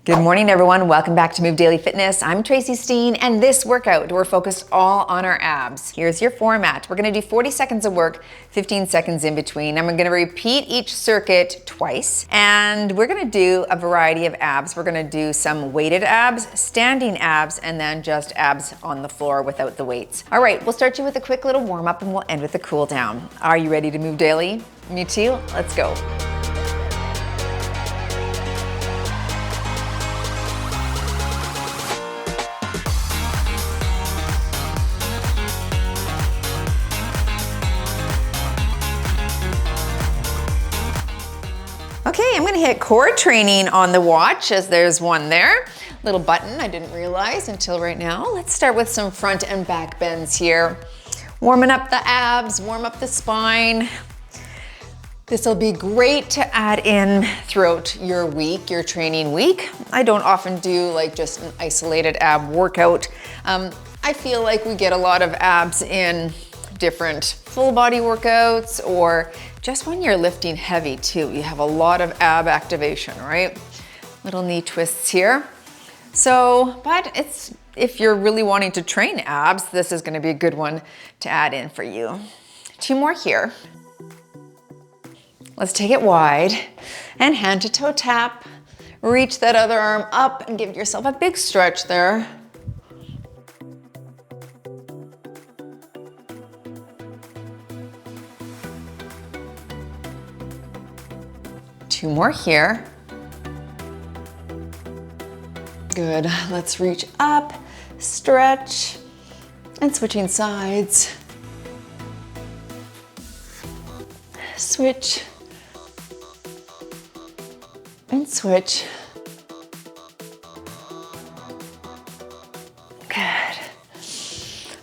Good morning, everyone. Welcome back to Move Daily Fitness. I'm Tracy Steen, and this workout, we're focused all on our abs. Here's your format. We're gonna do 40 seconds of work, 15 seconds in between. I'm gonna repeat each circuit twice, and we're gonna do a variety of abs. We're gonna do some weighted abs, standing abs, and then just abs on the floor without the weights. All right, we'll start you with a quick little warm up, and we'll end with a cool down. Are you ready to move daily? Me too. Let's go. Okay, I'm gonna hit core training on the watch as there's one there. Little button I didn't realize until right now. Let's start with some front and back bends here. Warming up the abs, warm up the spine. This will be great to add in throughout your week, your training week. I don't often do like just an isolated ab workout. I feel like we get a lot of abs in different full body workouts or just when you're lifting heavy too. You have a lot of ab activation, right? Little knee twists here. So, but if you're really wanting to train abs, this is gonna be a good one to add in for you. Two more here. Let's take it wide and hand to toe tap. Reach that other arm up and give yourself a big stretch there. Two more here. Good, let's reach up, stretch, and switching sides. Switch, and switch. Good.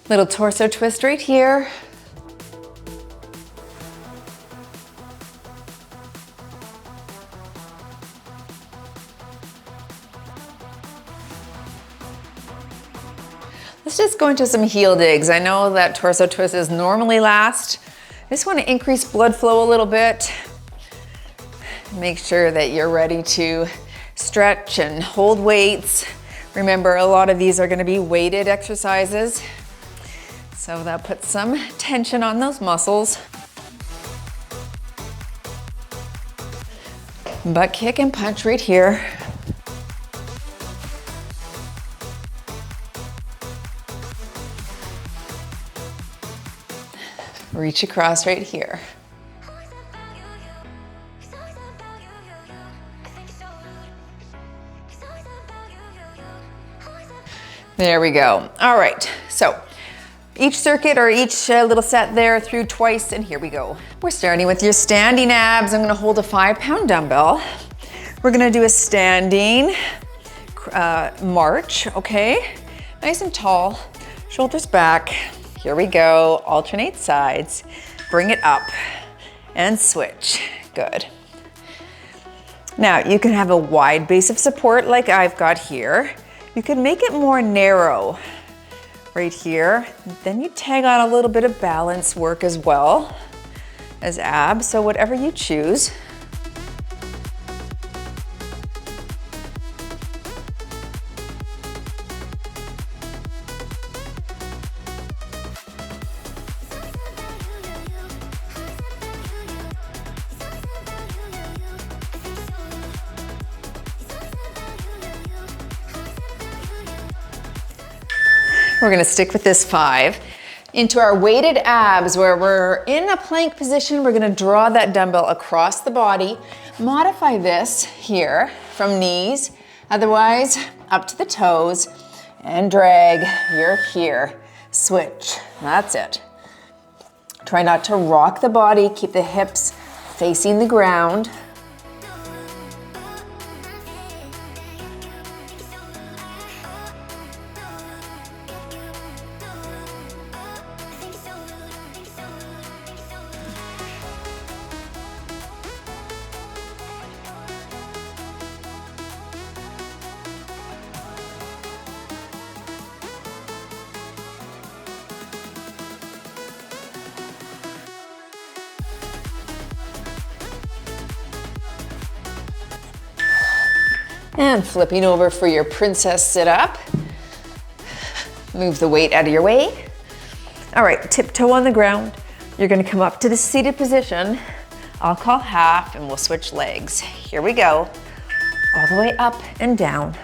Little torso twist right here. Let's just go into some heel digs. I know that torso twist is normally last. I just want to increase blood flow a little bit. Make sure that you're ready to stretch and hold weights. Remember, a lot of these are going to be weighted exercises. So that puts some tension on those muscles. Butt kick and punch right here. Reach across right here. There we go. All right, so each circuit or each little set there through twice, and here we go. We're starting with your standing abs. I'm gonna hold a 5-pound dumbbell. We're gonna do a standing march, okay? Nice and tall, shoulders back. Here we go, alternate sides. Bring it up and switch, good. Now you can have a wide base of support like I've got here. You can make it more narrow right here. Then you tag on a little bit of balance work as well as abs, so whatever you choose. We're gonna stick with this 5. Into our weighted abs where we're in a plank position, we're gonna draw that dumbbell across the body. Modify this here from knees, otherwise up to the toes, and drag, you're here. Switch, that's it. Try not to rock the body, keep the hips facing the ground. And flipping over for your princess sit-up. Move the weight out of your way. All right, tiptoe on the ground. You're gonna come up to the seated position. I'll call half and we'll switch legs. Here we go. All the way up and down.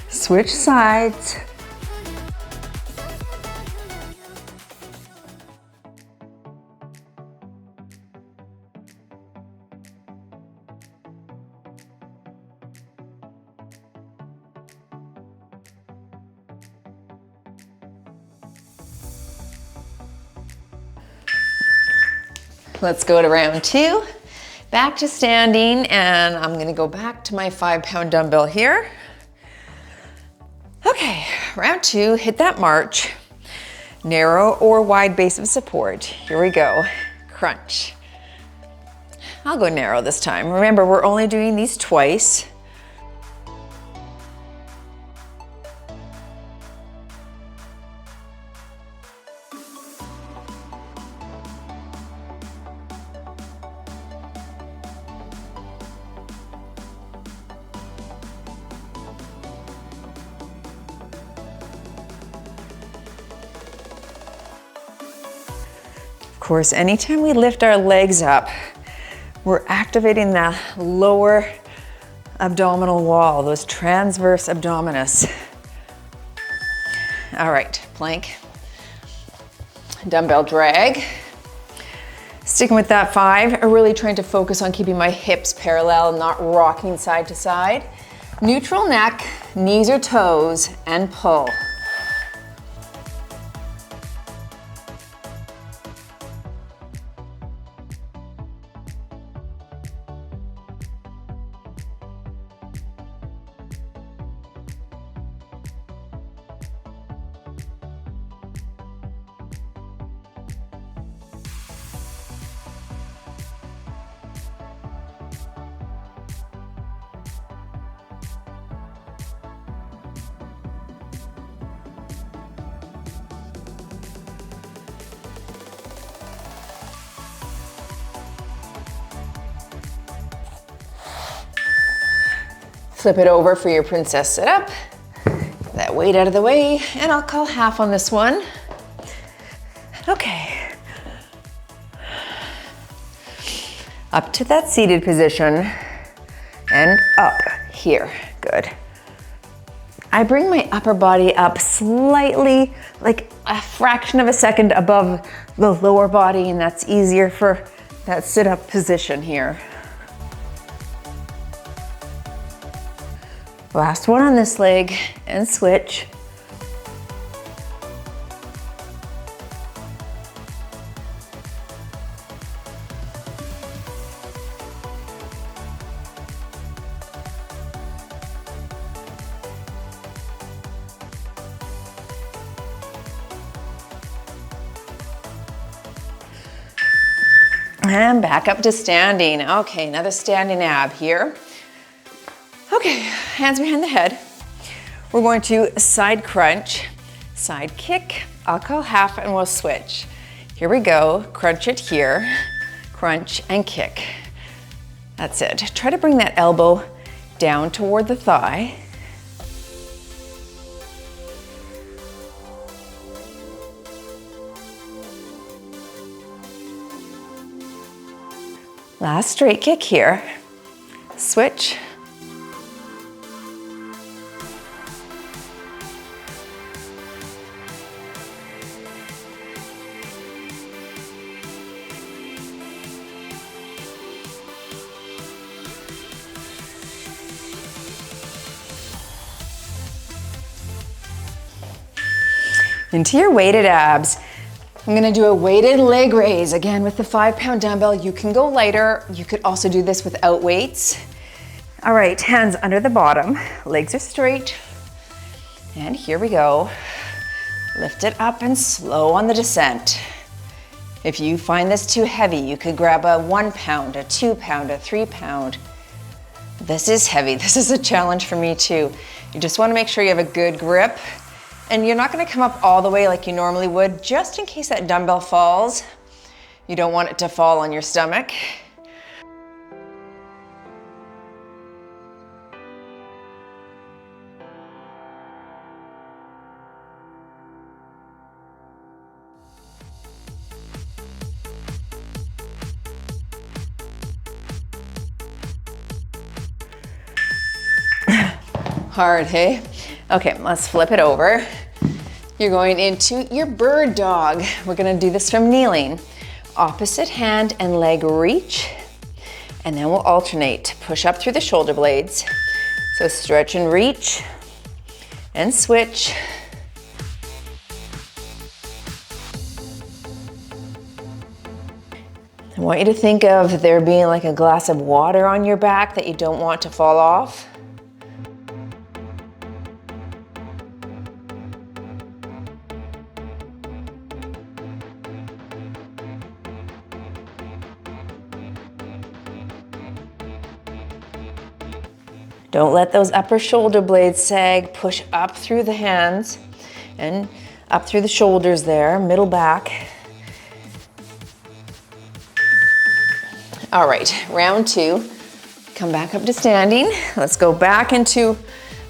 Switch sides. Let's go to round 2. Back to standing, and I'm gonna go back to my 5-pound dumbbell here. Okay, round 2, hit that march. Narrow or wide base of support. Here we go, crunch. I'll go narrow this time. Remember, we're only doing these twice. Of course, anytime we lift our legs up, we're activating the lower abdominal wall, those transverse abdominis. All right, plank, dumbbell drag. Sticking with that 5, I'm really trying to focus on keeping my hips parallel, not rocking side to side. Neutral neck, knees or toes, and pull. Flip it over for your princess sit-up. Get that weight out of the way, and I'll call half on this one. Okay. Up to that seated position, and up here, good. I bring my upper body up slightly, like a fraction of a second above the lower body, and that's easier for that sit-up position here. Last one on this leg, and switch. And back up to standing. Okay, another standing ab here. Okay, hands behind the head. We're going to side crunch, side kick. I'll call half and we'll switch. Here we go, crunch it here, crunch and kick. That's it. Try to bring that elbow down toward the thigh. Last straight kick here. Switch. Into your weighted abs. I'm gonna do a weighted leg raise, again with the 5-pound dumbbell. You can go lighter. You could also do this without weights. All right, hands under the bottom, legs are straight. And here we go. Lift it up and slow on the descent. If you find this too heavy, you could grab a 1 pound, a 2 pound, a 3 pound. This is heavy. This is a challenge for me too. You just want to make sure you have a good grip, and you're not going to come up all the way like you normally would, just in case that dumbbell falls. You don't want it to fall on your stomach. Hard, hey? Okay, let's flip it over. You're going into your bird dog. We're gonna do this from kneeling. Opposite hand and leg reach, and then we'll alternate. Push up through the shoulder blades. So stretch and reach, and switch. I want you to think of there being like a glass of water on your back that you don't want to fall off. Don't let those upper shoulder blades sag. Push up through the hands and up through the shoulders there, middle back. All right, round two. Come back up to standing. Let's go back into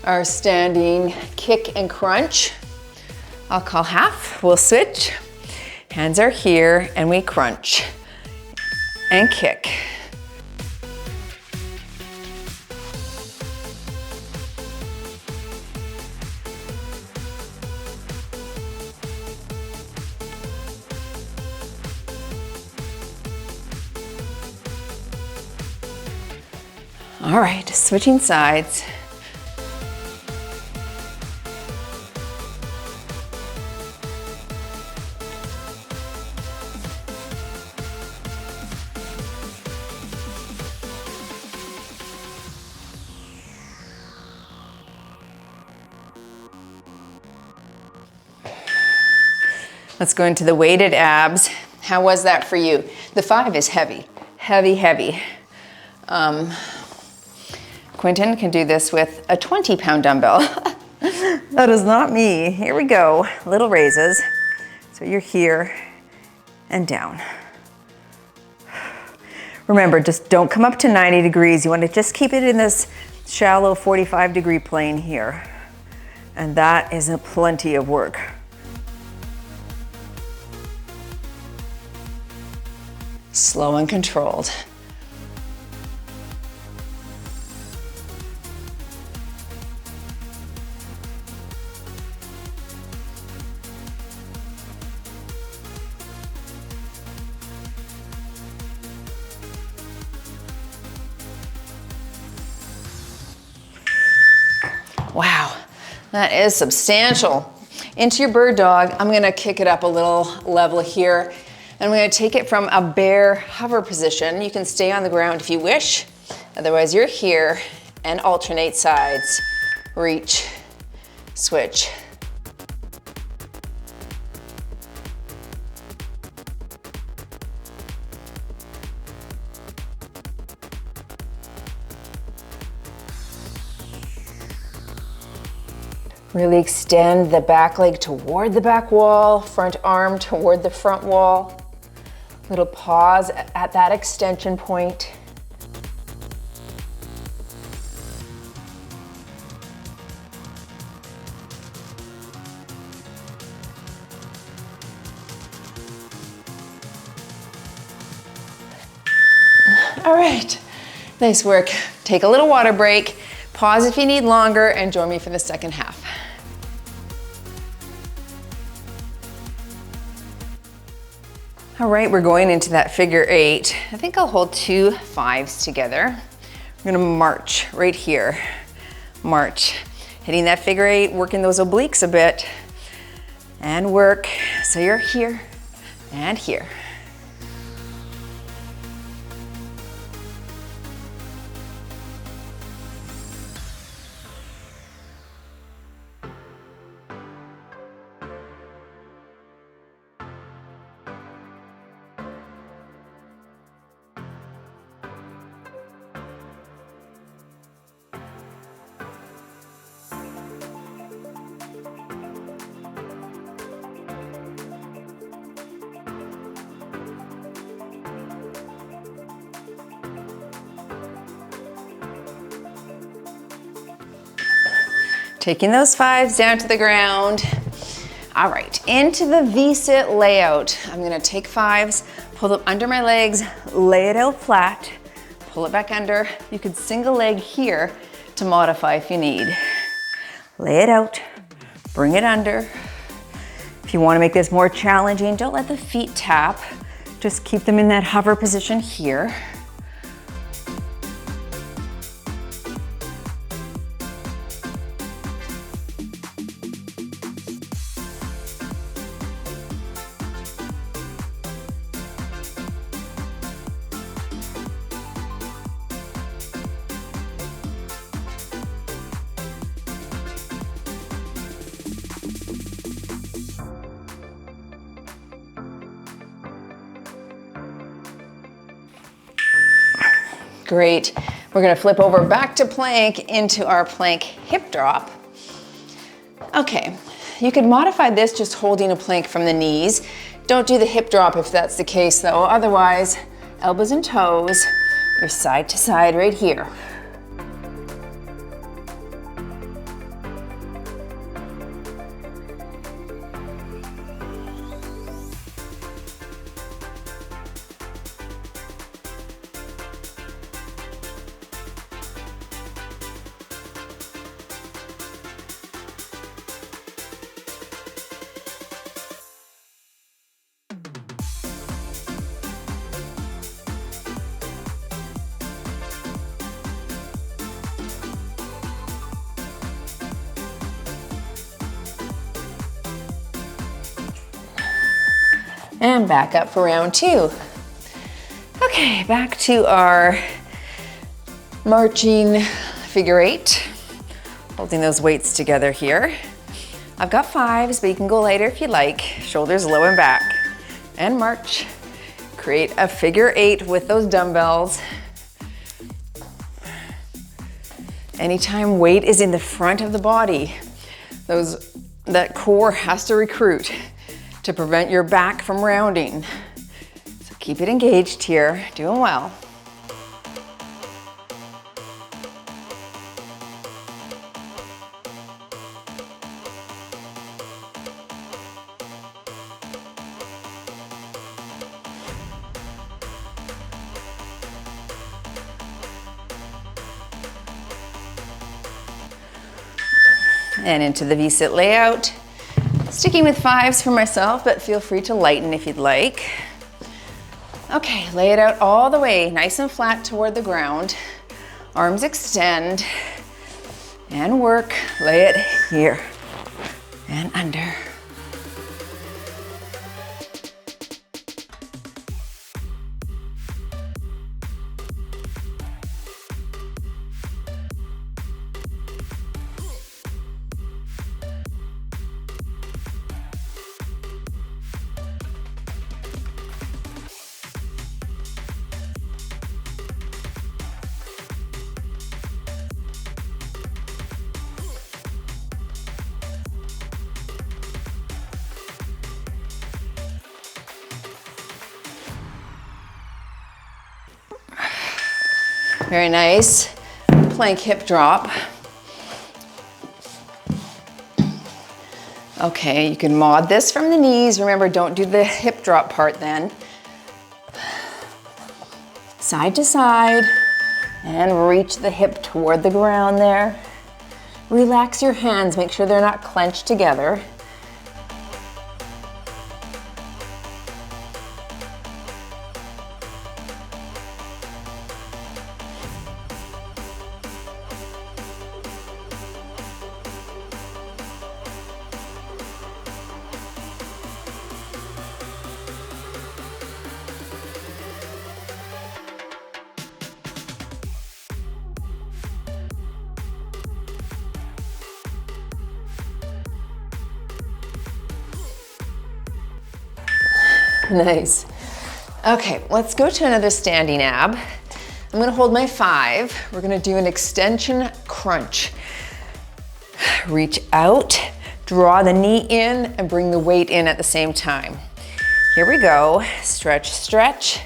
our standing kick and crunch. I'll call half. We'll switch. Hands are here and we crunch and kick. All right, switching sides. Let's go into the weighted abs. How was that for you? The 5 is heavy, heavy, heavy. Quentin can do this with a 20-pound dumbbell. That is not me. Here we go, little raises. So you're here and down. Remember, just don't come up to 90 degrees. You want to just keep it in this shallow 45-degree plane here. And that is plenty of work. Slow and controlled. Wow, that is substantial. Into your bird dog, I'm gonna kick it up a little level here, and I'm gonna take it from a bear hover position. You can stay on the ground if you wish. Otherwise, you're here and alternate sides. Reach, switch. Really extend the back leg toward the back wall, front arm toward the front wall. Little pause at that extension point. All right, nice work. Take a little water break. Pause if you need longer and join me for the second half. All right, we're going into that figure 8. I think I'll hold 2 5s together. We're gonna march right here. March, hitting that figure 8, working those obliques a bit. And work, so you're here and here. Taking those 5s down to the ground. All right, into the V-sit layout. I'm gonna take 5s, pull them under my legs, lay it out flat, pull it back under. You could single leg here to modify if you need. Lay it out, bring it under. If you wanna make this more challenging, don't let the feet tap. Just keep them in that hover position here. Great. We're gonna flip over back to plank into our plank hip drop. Okay, you could modify this just holding a plank from the knees. Don't do the hip drop if that's the case though. Otherwise, elbows and toes, you're side to side right here. And back up for round 2. Okay, back to our marching figure 8. Holding those weights together here. I've got 5s, but you can go lighter if you like. Shoulders low and back. And march. Create a figure 8 with those dumbbells. Anytime weight is in the front of the body, that core has to recruit to prevent your back from rounding. So keep it engaged here, doing well. And into the V-sit layout. Sticking with 5s for myself, but feel free to lighten if you'd like. Okay, lay it out all the way, nice and flat toward the ground. Arms extend and work. Lay it here and under. Very nice. Plank hip drop. Okay, you can mod this from the knees. Remember, don't do the hip drop part then. Side to side, and reach the hip toward the ground there. Relax your hands, make sure they're not clenched together. Nice. Okay, let's go to another standing ab. I'm gonna hold my 5. We're gonna do an extension crunch. Reach out, draw the knee in, and bring the weight in at the same time. Here we go. Stretch, stretch,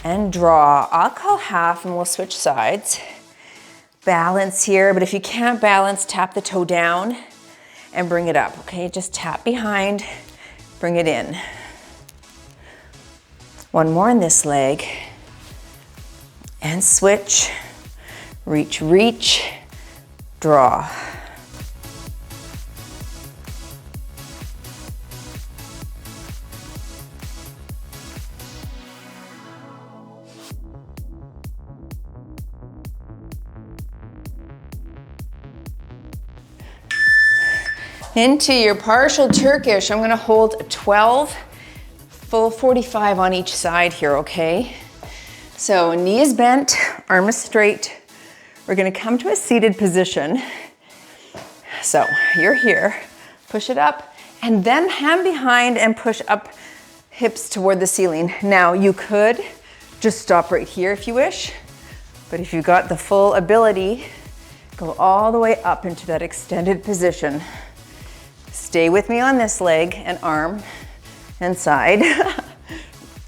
and draw. I'll call half and we'll switch sides. balance here, but if you can't balance, tap the toe down and bring it up, okay? Just tap behind, bring it in. One more on this leg. And switch, reach, reach, draw. Into your partial Turkish, I'm gonna hold 12, full 45 on each side here, okay? So knee is bent, arm is straight. We're gonna come to a seated position. So you're here, push it up, and then hand behind and push up, hips toward the ceiling. Now you could just stop right here if you wish, but if you've got the full ability, go all the way up into that extended position. Stay with me on this leg and arm and side.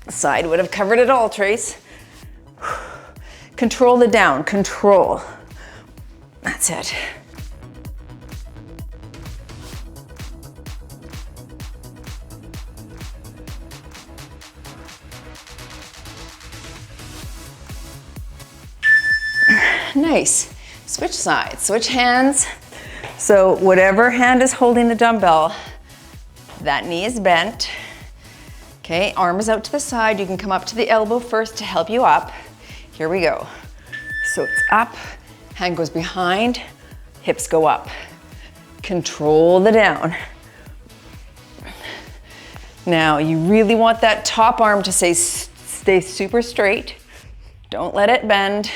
Side would have covered it all, Trace. Control the down, control. That's it. Nice. Switch sides, switch hands. So whatever hand is holding the dumbbell, that knee is bent. Okay, arm is out to the side. You can come up to the elbow first to help you up. Here we go. So it's up, hand goes behind, hips go up. Control the down. Now you really want that top arm to stay super straight. Don't let it bend.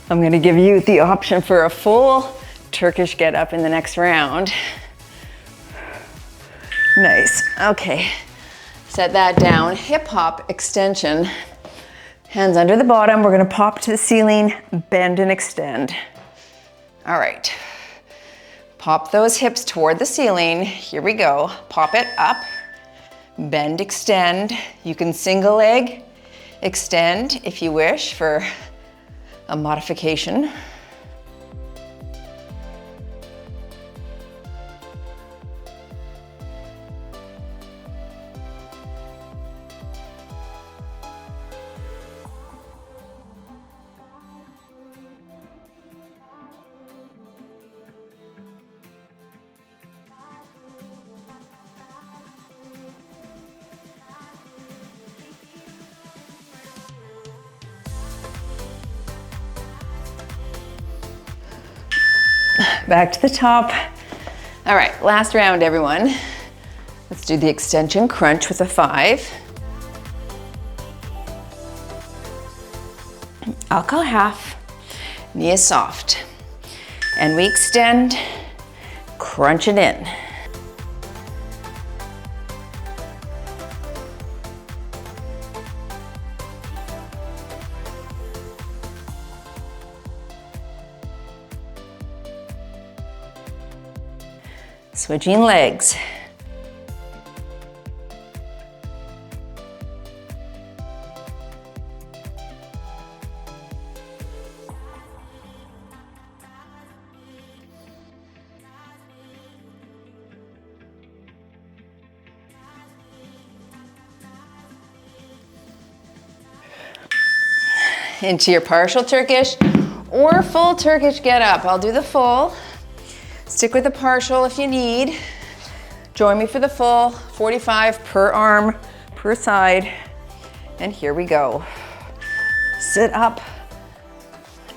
I'm gonna give you the option for a full Turkish get up in the next round. Nice, okay. Set that down, hip hop extension. Hands under the bottom, we're gonna pop to the ceiling, bend and extend. All right, pop those hips toward the ceiling. Here we go, pop it up, bend, extend. You can single leg, extend if you wish for a modification. Back to the top. All right, last round, everyone. Let's do the extension crunch with a 5. I'll go half. Knee is soft. And we extend, crunch it in. Switching legs. Into your partial Turkish or full Turkish get up. I'll do the full. Stick with the partial if you need. Join me for the full, 45 per arm, per side. And here we go. Sit up,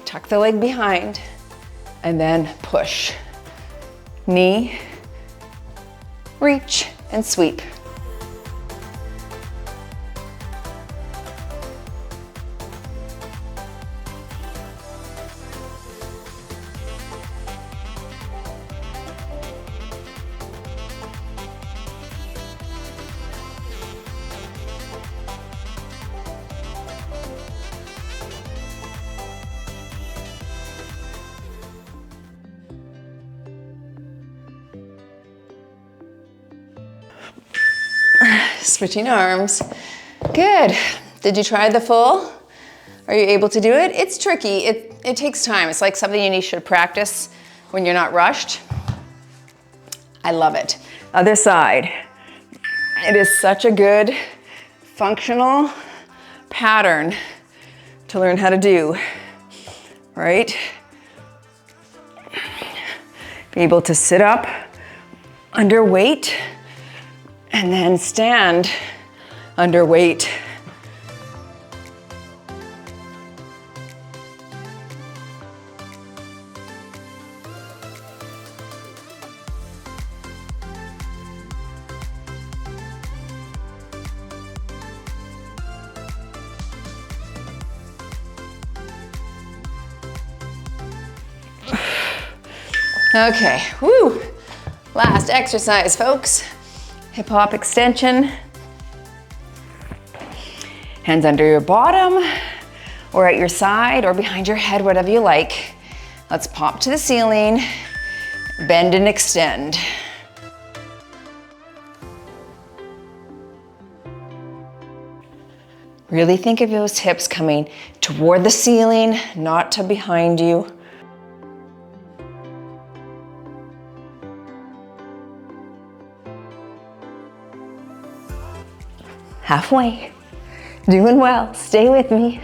tuck the leg behind, and then push. Knee, reach, and sweep. switching arms. Good. Did you try the full? Are you able to do it? It's tricky. It takes time. It's like something you should practice when you're not rushed. I love it. Other side. It is such a good functional pattern to learn how to do, right? Be able to sit up under weight and then stand under weight. Okay, woo! Last exercise, folks. Hip hop extension. Hands under your bottom, or at your side, or behind your head, whatever you like. Let's pop to the ceiling, bend and extend. Really think of those hips coming toward the ceiling, not to behind you. Halfway. Doing well. Stay with me.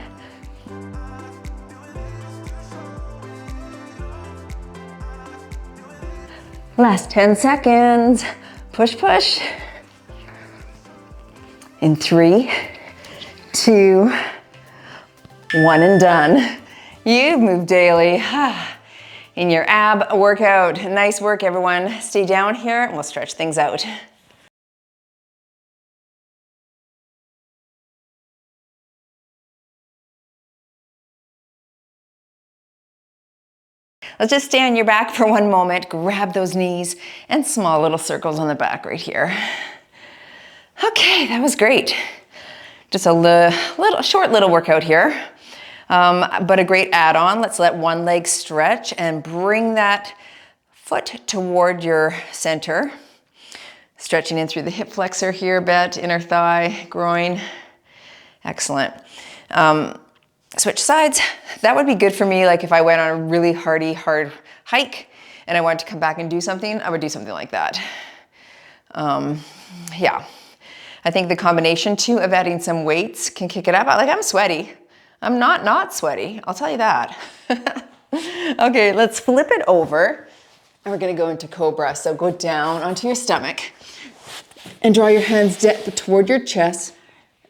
Last 10 seconds. Push, push. In 3, 2, 1, and done. You've moved daily in your ab workout. Nice work, everyone. Stay down here and we'll stretch things out. Let's just stay on your back for one moment, grab those knees, and small little circles on the back right here. Okay, that was great. Just a short little workout here, but a great add-on. Let's let one leg stretch and bring that foot toward your center. Stretching in through the hip flexor here a bit, inner thigh, groin. Excellent. Switch sides. That would be good for me, like if I went on a really hard hike and I wanted to come back and do something, I would do something like that. Yeah. I think the combination too of adding some weights can kick it up. I'm sweaty. I'm not sweaty, I'll tell you that. Okay, let's flip it over and we're gonna go into cobra. So go down onto your stomach and draw your hands toward your chest,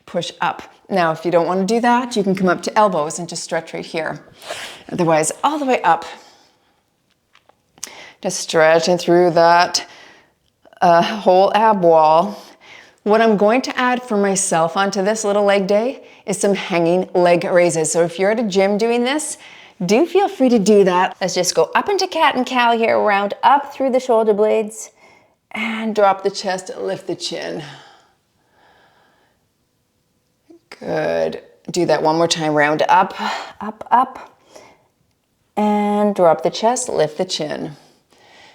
push up. Now, if you don't want to do that, you can come up to elbows and just stretch right here. Otherwise, all the way up. Just stretching through that whole ab wall. What I'm going to add for myself onto this little leg day is some hanging leg raises. So if you're at a gym doing this, do feel free to do that. Let's just go up into cat and cow here, round up through the shoulder blades, and drop the chest, lift the chin. Good. Do that one more time. Round up, up, and drop the chest, lift the chin.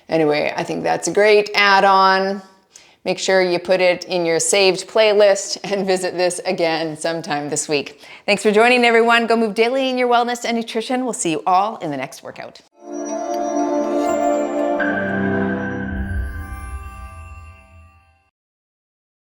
Anyway, I think that's a great add-on. Make sure you put it in your saved playlist and visit this again sometime this week. Thanks for joining, everyone. Go move daily in your wellness and nutrition. We'll see you all in the next workout.